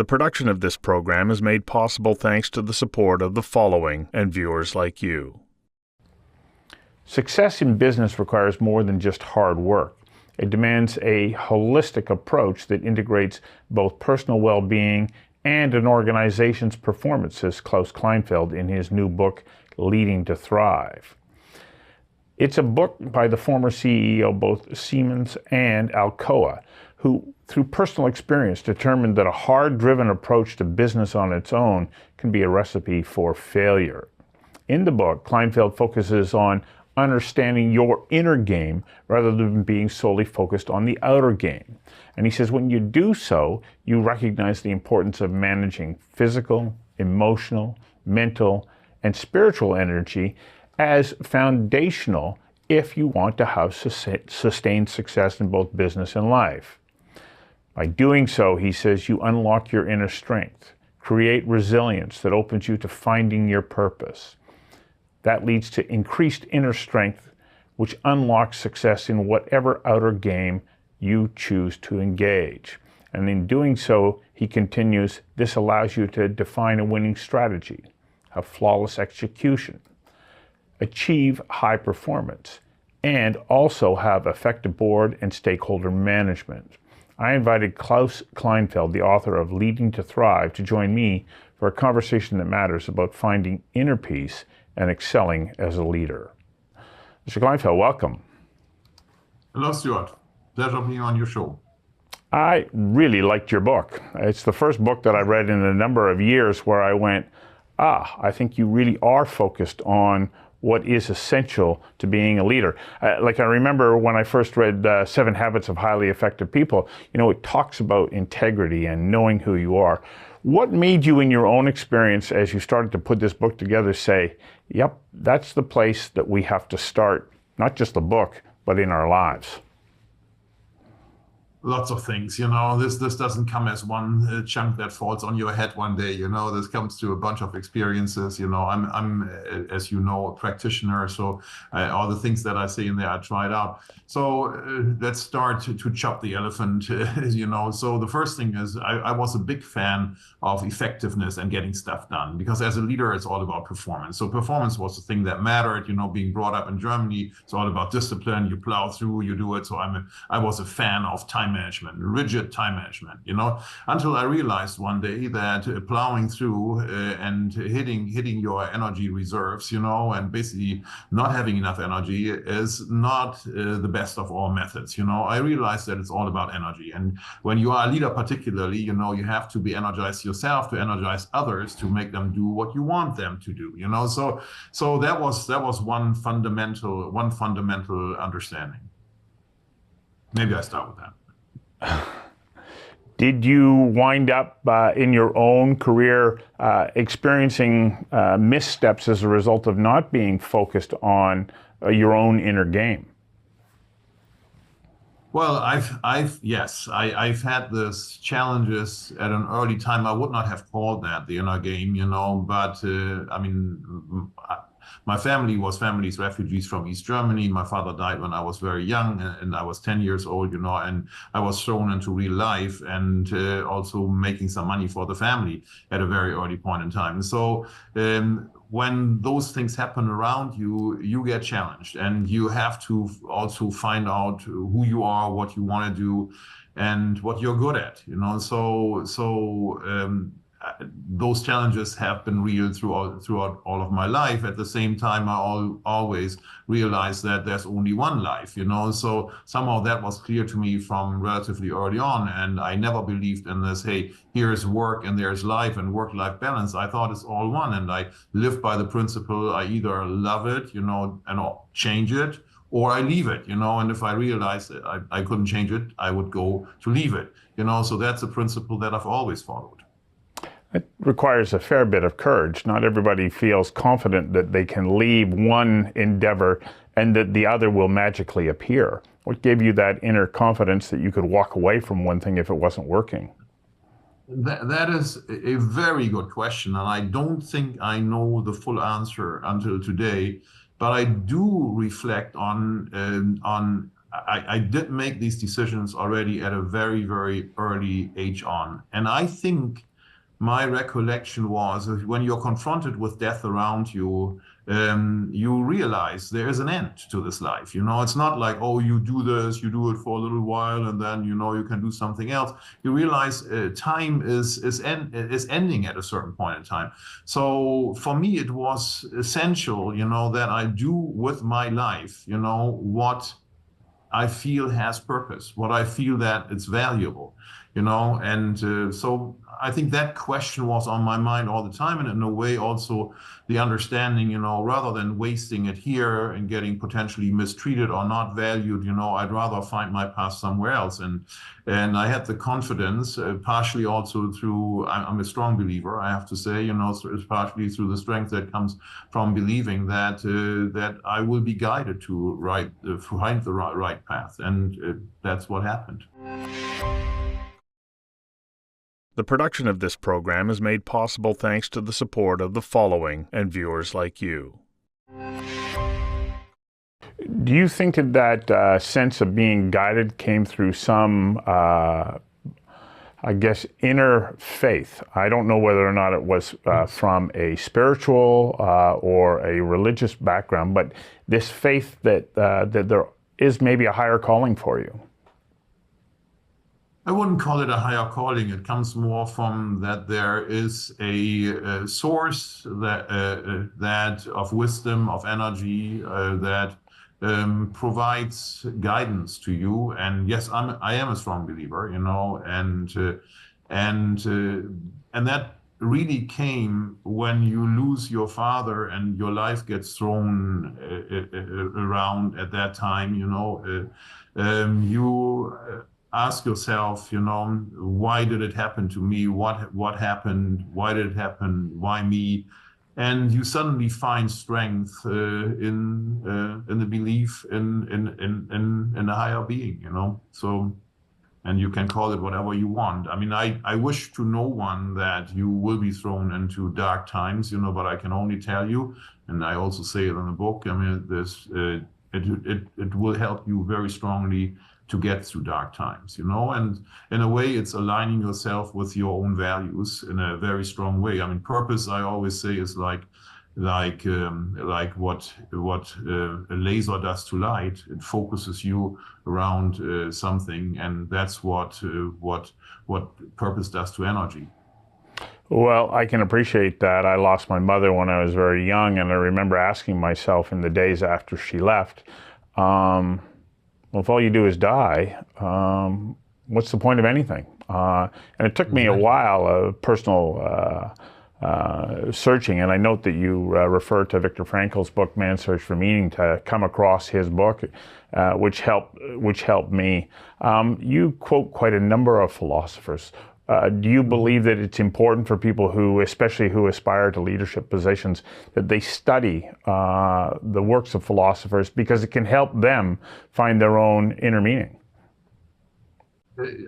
The production of this program is made possible thanks to the support of the following and viewers like you. Success in business requires more than just hard work. It demands a holistic approach that integrates both personal well-being and an organization's performance, says Klaus Kleinfeld in his new book, Leading to Thrive. It's a book by the former CEO of both Siemens and Alco, who, through personal experience, determined that a hard-driven approach to business on its own can be a recipe for failure. In the book, Kleinfeld focuses on understanding your inner game rather than being solely focused on the outer game. And he says when you do so, you recognize the importance of managing physical, emotional, mental, and spiritual energy as foundational if you want to have sustained success in both business and life. By doing so, he says, you unlock your inner strength, create resilience that opens you to finding your purpose. That leads to increased inner strength, which unlocks success in whatever outer game you choose to engage. And in doing so, he continues, this allows you to define a winning strategy, have flawless execution, achieve high performance, and also have effective board and stakeholder management. I invited Klaus Kleinfeld, the author of Leading to Thrive, to join me for a conversation that matters about finding inner peace and excelling as a leader. Mr. Kleinfeld, welcome. Hello, Stuart. Pleasure being on your show. I really liked your book. It's the first book that I read in a number of years where I went, I think you really are focused on what is essential to being a leader. I remember when I first read 7 Habits of Highly Effective People, it talks about integrity and knowing who you are. What made you, in your own experience, as you started to put this book together, say, yep, that's the place that we have to start, not just the book, but in our lives? Lots of things, this doesn't come as one chunk that falls on your head one day, this comes to a bunch of experiences. I'm as you know, a practitioner, so all the things that I say in there, I tried out. So let's start to chop the elephant, So the first thing is I was a big fan of effectiveness and getting stuff done, because as a leader, it's all about performance. So performance was the thing that mattered, being brought up in Germany, it's all about discipline, you plow through, you do it. So I was a fan of time management, rigid time management, until I realized one day that plowing through and hitting your energy reserves, and basically not having enough energy is not the best of all methods. I realized that it's all about energy. And when you are a leader particularly, you have to be energized yourself to energize others to make them do what you want them to do, So that was one fundamental understanding. Maybe I start with that. Did you wind up in your own career experiencing missteps as a result of not being focused on your own inner game? Well, I've had these challenges at an early time. I would not have called that the inner game, but my family was refugees from East Germany. My father died when I was very young, and I was 10 years old, and I was thrown into real life and also making some money for the family at a very early point in time. So when those things happen around you, you get challenged, and you have to also find out who you are, what you want to do, and what you're good at, those challenges have been real throughout all of my life. At the same time, I always realized that there's only one life, So somehow that was clear to me from relatively early on, and I never believed in this, hey, here's work and there's life and work-life balance. I thought it's all one, and I lived by the principle I either love it, and I'll change it, or I leave it, and if I realized that I couldn't change it, I would go to leave it, So that's a principle that I've always followed. It requires a fair bit of courage. Not everybody feels confident that they can leave one endeavor and that the other will magically appear. What gave you that inner confidence that you could walk away from one thing if it wasn't working? That is a very good question, and I don't think I know the full answer until today, but I do reflect on I did make these decisions already at a very, very early age on. And I think my recollection was when you're confronted with death around you, you realize there is an end to this life. It's not like, oh, you do this, you do it for a little while, and then you can do something else. You realize time is ending at a certain point in time. So for me, it was essential, that I do with my life, what I feel has purpose, what I feel that it's valuable, and so I think that question was on my mind all the time, and in a way also the understanding, rather than wasting it here and getting potentially mistreated or not valued, I'd rather find my path somewhere else. And I had the confidence, partially also through, I'm a strong believer, I have to say, it's partially through the strength that comes from believing that I will be guided to find the right path. And that's what happened. The production of this program is made possible thanks to the support of the following and viewers like you. Do you think that sense of being guided came through some, inner faith? I don't know whether or not it was from a spiritual or a religious background, but this faith that there is maybe a higher calling for you. I wouldn't call it a higher calling. It comes more from that there is a source that of wisdom, of energy, that provides guidance to you. And yes, I am a strong believer, and that really came when you lose your father and your life gets thrown around at that time. You ask yourself, why did it happen to me? What happened? Why did it happen? Why me? And you suddenly find strength in the belief in a higher being, So, and you can call it whatever you want. I mean, I wish to no one that you will be thrown into dark times, but I can only tell you, and I also say it in the book. I mean, it will help you very strongly to get through dark times, and in a way it's aligning yourself with your own values in a very strong way. I mean, purpose, I always say, is like what a laser does to light. It focuses you around something, and that's what purpose does to energy. Well, I can appreciate that. I lost my mother when I was very young, and I remember asking myself in the days after she left, well, if all you do is die, what's the point of anything? And it took me a while of personal searching, and I note that you refer to Viktor Frankl's book, Man's Search for Meaning, to come across his book, which helped me. You quote quite a number of philosophers. Do you believe that it's important for people especially who aspire to leadership positions, that they study the works of philosophers because it can help them find their own inner meaning?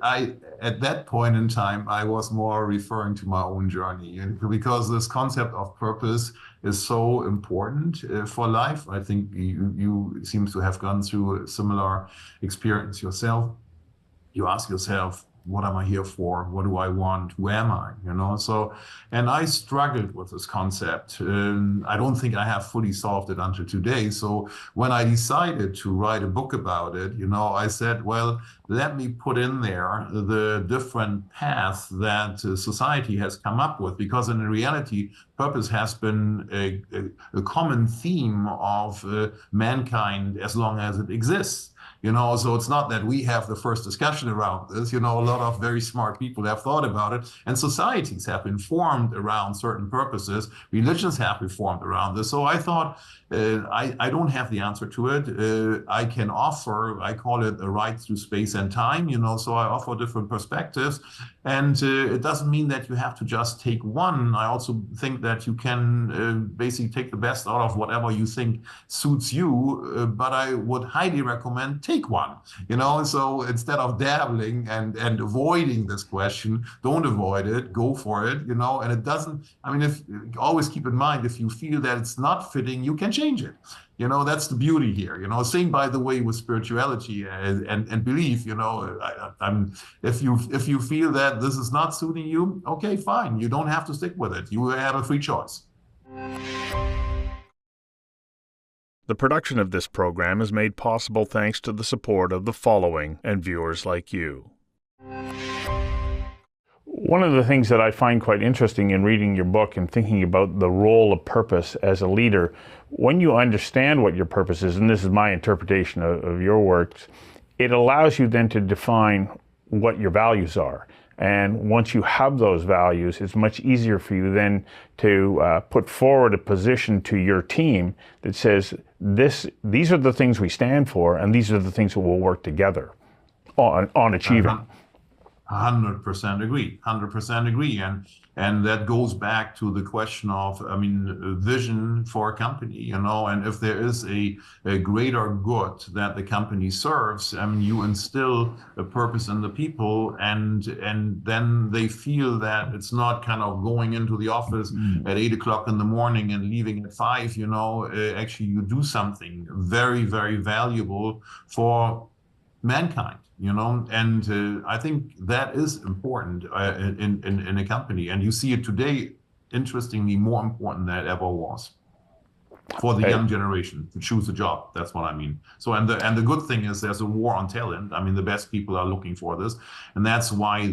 At that point in time, I was more referring to my own journey, because this concept of purpose is so important for life. I think you seem to have gone through a similar experience yourself. You ask yourself, what am I here for? What do I want? Who am I? So, and I struggled with this concept. I don't think I have fully solved it until today. So when I decided to write a book about it, I said, well, let me put in there the different paths that society has come up with, because in reality, purpose has been a common theme of mankind as long as it exists. So it's not that we have the first discussion around this. A lot of very smart people have thought about it, and societies have been formed around certain purposes. Religions have been formed around this. So I thought, I don't have the answer to it. I can offer, I call it a ride through space and time, so I offer different perspectives. And it doesn't mean that you have to just take one. I also think that you can basically take the best out of whatever you think suits you. But I would highly recommend take one, so instead of dabbling and avoiding this question, don't avoid it, go for it, and it doesn't, if always keep in mind, if you feel that it's not fitting, you can change it. That's the beauty here. Same, by the way, with spirituality and belief. If you feel that this is not suiting you, okay, fine. You don't have to stick with it. You have a free choice. The production of this program is made possible thanks to the support of the following and viewers like you. One of the things that I find quite interesting in reading your book and thinking about the role of purpose as a leader, when you understand what your purpose is, and this is my interpretation of your works, it allows you then to define what your values are. And once you have those values, it's much easier for you then to put forward a position to your team that says, these are the things we stand for, and these are the things that we'll work together on achieving. 100% agree. 100% agree. And that goes back to the question of, vision for a company, and if there is a greater good that the company serves, you instill a purpose in the people, and then they feel that it's not kind of going into the office at 8 o'clock in the morning and leaving at 5, actually you do something very, very valuable for mankind. And I think that is important in a company. And you see it today, interestingly, more important than it ever was for the young generation to choose a job. That's what I mean. So, and the good thing is there's a war on talent. The best people are looking for this. And that's why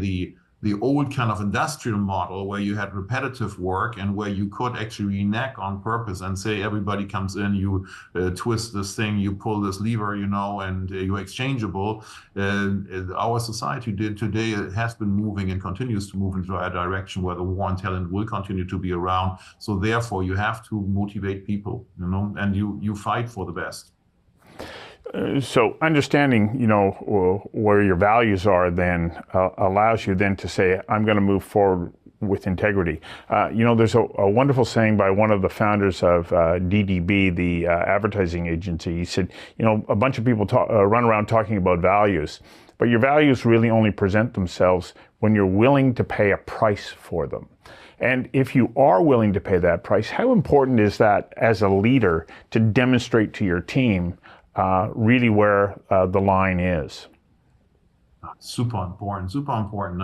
the old kind of industrial model, where you had repetitive work and where you could actually renege on purpose and say everybody comes in, you twist this thing, you pull this lever, and you're exchangeable. Our society today has been moving and continues to move into a direction where the war on talent will continue to be around. So therefore, you have to motivate people, and you fight for the best. So understanding, where your values are then allows you then to say, I'm going to move forward with integrity. There's a wonderful saying by one of the founders of DDB, the advertising agency. He said, a bunch of people run around talking about values, but your values really only present themselves when you're willing to pay a price for them. And if you are willing to pay that price, how important is that as a leader to demonstrate to your team really where the line is? Super important, super important.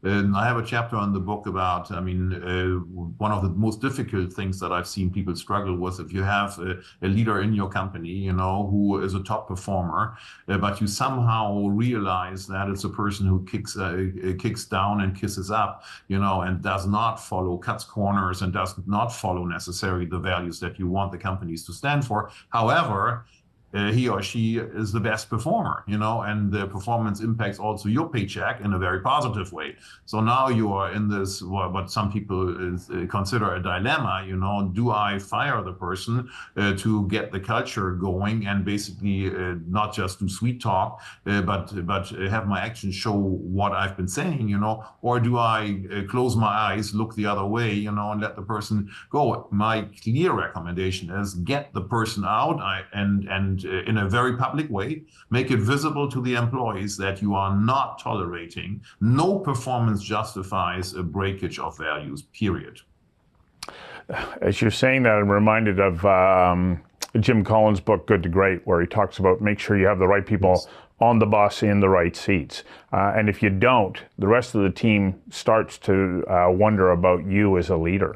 I have a chapter on the book about, one of the most difficult things that I've seen people struggle with, if you have a leader in your company, who is a top performer, but you somehow realize that it's a person who kicks down and kisses up, and does not follow, cuts corners, and does not follow necessarily the values that you want the companies to stand for. However, he or she is the best performer, and the performance impacts also your paycheck in a very positive way. So now you are in this, what some people consider a dilemma, do I fire the person to get the culture going and basically not just do sweet talk, but have my actions show what I've been saying, or do I close my eyes, look the other way, and let the person go? My clear recommendation is get the person out and in a very public way, make it visible to the employees that you are not tolerating. No performance justifies a breakage of values, period. As you're saying that, I'm reminded of Jim Collins' book, Good to Great, where he talks about make sure you have the right people on the bus in the right seats. And if you don't, the rest of the team starts to wonder about you as a leader.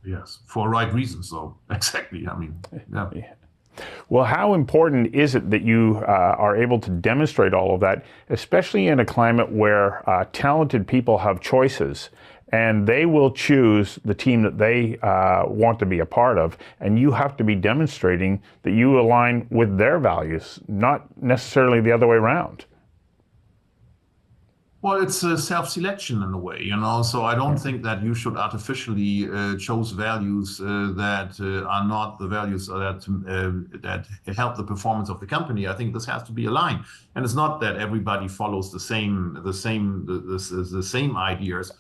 Yes, for right reasons, though. Exactly. Yeah. Well, how important is it that you are able to demonstrate all of that, especially in a climate where talented people have choices and they will choose the team that they want to be a part of, and you have to be demonstrating that you align with their values, not necessarily the other way around? Well, it's a self-selection in a way, so I don't think that you should artificially choose values that are not the values that help the performance of the company. I think this has to be aligned, and it's not that everybody follows the same ideas.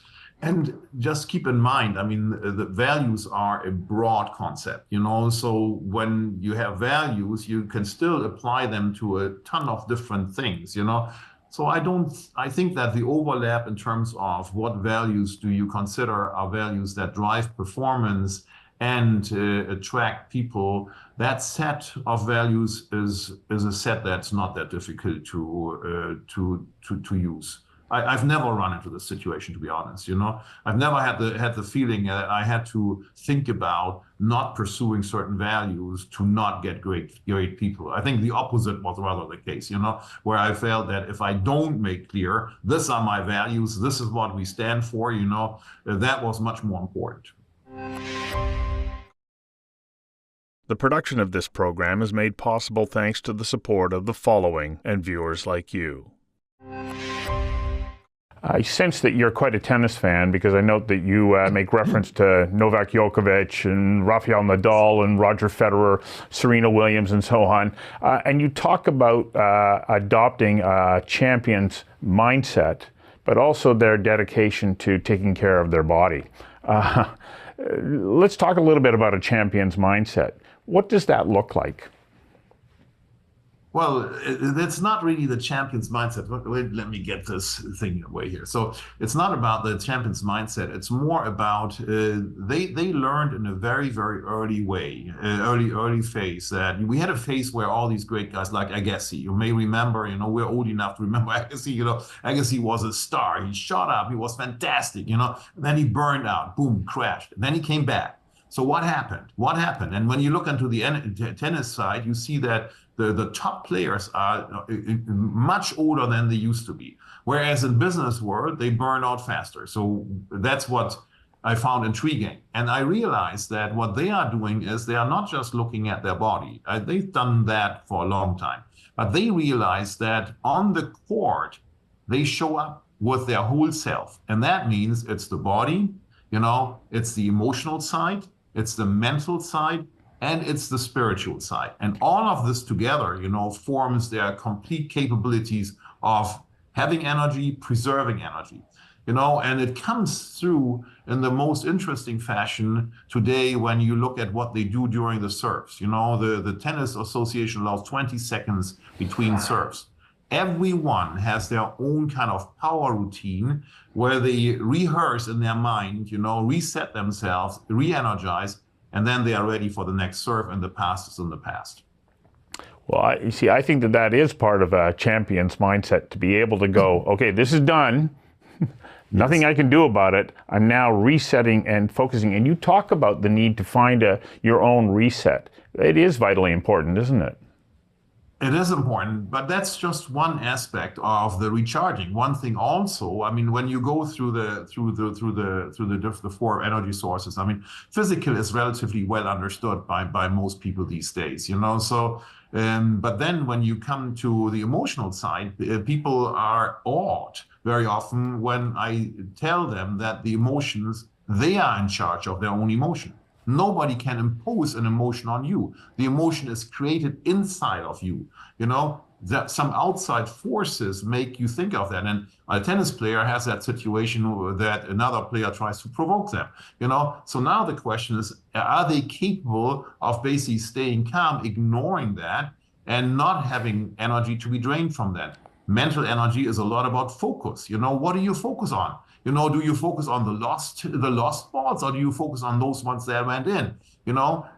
And just keep in mind, I mean, the values are a broad concept, so when you have values, you can still apply them to a ton of different things. So I think that the overlap in terms of what values do you consider are values that drive performance and attract people, that set of values is a set that's not that difficult to use. I've never run into this situation, to be honest. I've never had the feeling that I had to think about not pursuing certain values to not get great people. I think the opposite was rather the case, where I felt that if I don't make clear, these are my values, this is what we stand for, that was much more important. The production of this program is made possible thanks to the support of the following and viewers like you. I sense that you're quite a tennis fan because I note that you make reference to Novak Djokovic and Rafael Nadal and Roger Federer, Serena Williams, and so on. And you talk about adopting a champion's mindset, but also their dedication to taking care of their body. Let's talk a little bit about a champion's mindset. What does that look like? Well, it's not really the champion's mindset. Let me get this thing away here. So it's not about the champion's mindset. It's more about they learned in a very, very early way, early phase, that we had a phase where all these great guys like Agassi, you may remember, we're old enough to remember Agassi. Agassi was a star. He shot up. He was fantastic. And then he burned out. Boom, crashed. And then he came back. So what happened? And when you look into the tennis side, you see that the top players are much older than they used to be. Whereas in business world, they burn out faster. So that's what I found intriguing. And I realized that what they are doing is they are not just looking at their body. They've done that for a long time. But they realize that on the court, they show up with their whole self. And that means it's the body, it's the emotional side, it's the mental side, and it's the spiritual side. And all of this together, forms their complete capabilities of having energy, preserving energy, and it comes through in the most interesting fashion today when you look at what they do during the serves. The Tennis Association allows 20 seconds between serves. Everyone has their own kind of power routine where they rehearse in their mind, reset themselves, re-energize, and then they are ready for the next serve, and the past is in the past. Well, I think that is part of a champion's mindset, to be able to go, okay, this is done. Nothing I can do about it. I'm now resetting and focusing. And you talk about the need to find your own reset. It is vitally important, isn't it? It is important, but that's just one aspect of the recharging. One thing also, I mean, when you go through the four energy sources, I mean, physical is relatively well understood by most people these days, So, but then when you come to the emotional side, people are awed very often when I tell them that the emotions, they are in charge of their own emotion. Nobody can impose an emotion on you. The emotion is created inside of you. That some outside forces make you think of that. And a tennis player has that situation that another player tries to provoke them. So now the question is, are they capable of basically staying calm, ignoring that, and not having energy to be drained from that? Mental energy is a lot about focus. What do you focus on? Do you focus on the lost balls, or do you focus on those ones that went in?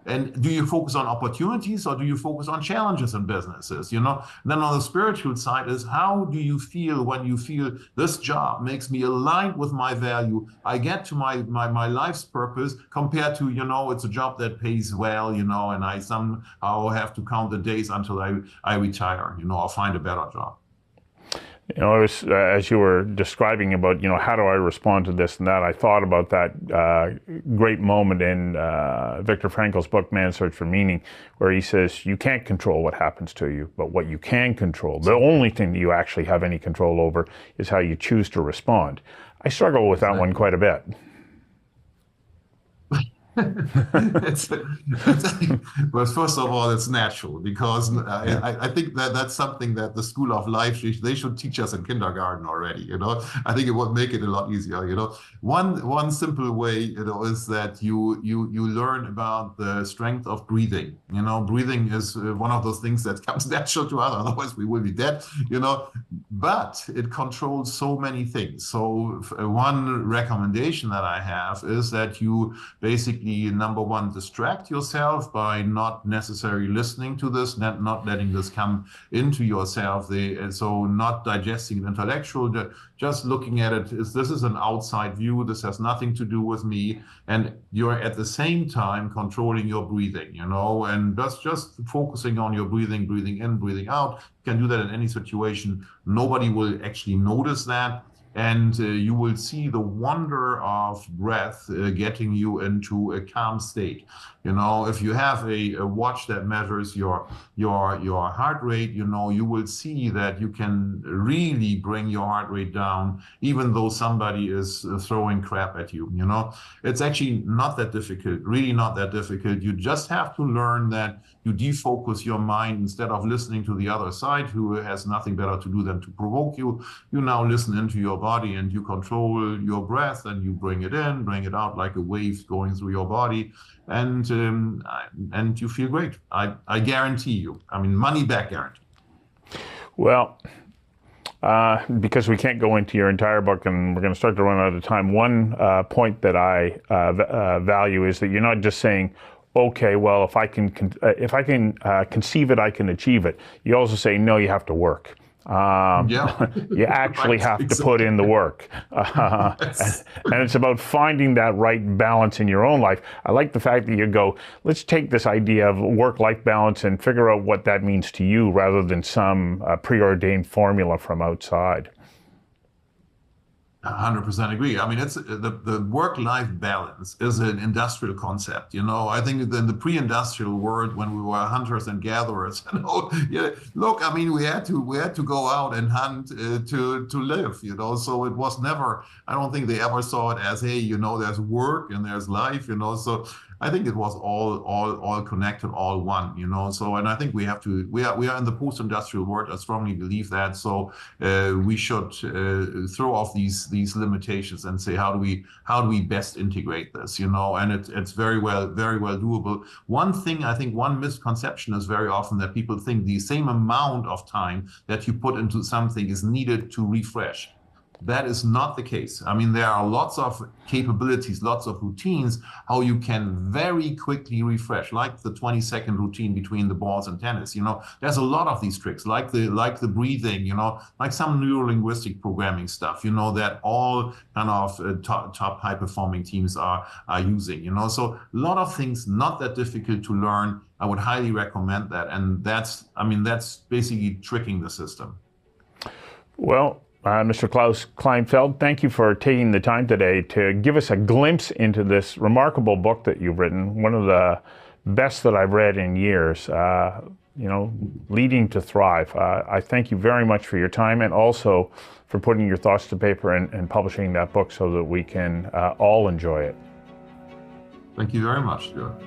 And do you focus on opportunities, or do you focus on challenges in businesses? Then on the spiritual side is, how do you feel when you feel this job makes me aligned with my value? I get to my life's purpose, compared to, it's a job that pays well, and I somehow have to count the days until I retire, or find a better job. As you were describing about, how do I respond to this and that, I thought about that great moment in Viktor Frankl's book, Man's Search for Meaning, where he says, you can't control what happens to you, but what you can control, the only thing that you actually have any control over, is how you choose to respond. I struggle with that one quite a bit. Well, first of all, it's natural because I think that that's something that the School of Life, they should teach us in kindergarten already. I think it would make it a lot easier. One simple way, is that you learn about the strength of breathing. Breathing is one of those things that comes natural to us. Otherwise, we will be dead. But it controls so many things. So one recommendation that I have is that you basically, number one, distract yourself by not necessarily listening to this, not letting this come into yourself. So not digesting it intellectual, just looking at it. This is an outside view. This has nothing to do with me. And you're at the same time controlling your breathing, and just focusing on your breathing in, breathing out. You can do that in any situation. Nobody will actually notice that. And you will see the wonder of breath getting you into a calm state. If you have a watch that measures your heart rate, you will see that you can really bring your heart rate down, even though somebody is throwing crap at you. It's actually not that difficult, really not that difficult. You just have to learn that you defocus your mind instead of listening to the other side, who has nothing better to do than to provoke you. You now listen into your body and you control your breath, and you bring it in, bring it out like a wave going through your body, and you feel great. I guarantee you. Money back guarantee. Well, because we can't go into your entire book and we're going to start to run out of time, one point that I value is that you're not just saying, okay, well, if I can conceive it, I can achieve it. You also say, no, you have to work. You actually have to put in the work. And it's about finding that right balance in your own life. I like the fact that you go, let's take this idea of work-life balance and figure out what that means to you rather than some preordained formula from outside. 100% agree. It's the work-life balance is an industrial concept. I think in the pre-industrial world, when we were hunters and gatherers, look, we had to go out and hunt to live. So it was never. I don't think they ever saw it as, hey, there's work and there's life. So I think it was all connected, all one. So, and I think we are in the post-industrial world. I strongly believe that. So we should throw off these limitations and say, how do we best integrate this? And it's very well doable. One thing, I think one misconception is very often that people think the same amount of time that you put into something is needed to refresh. That is not the case. There are lots of capabilities, lots of routines, how you can very quickly refresh, like the 20-second routine between the balls and tennis. There's a lot of these tricks, like the breathing, like some neuro-linguistic programming stuff, that all kind of top high-performing teams are using. So a lot of things not that difficult to learn. I would highly recommend that, and that's basically tricking the system. Well, Mr. Klaus Kleinfeld, thank you for taking the time today to give us a glimpse into this remarkable book that you've written, one of the best that I've read in years, Leading to Thrive. I thank you very much for your time and also for putting your thoughts to paper and publishing that book so that we can all enjoy it. Thank you very much, Stuart.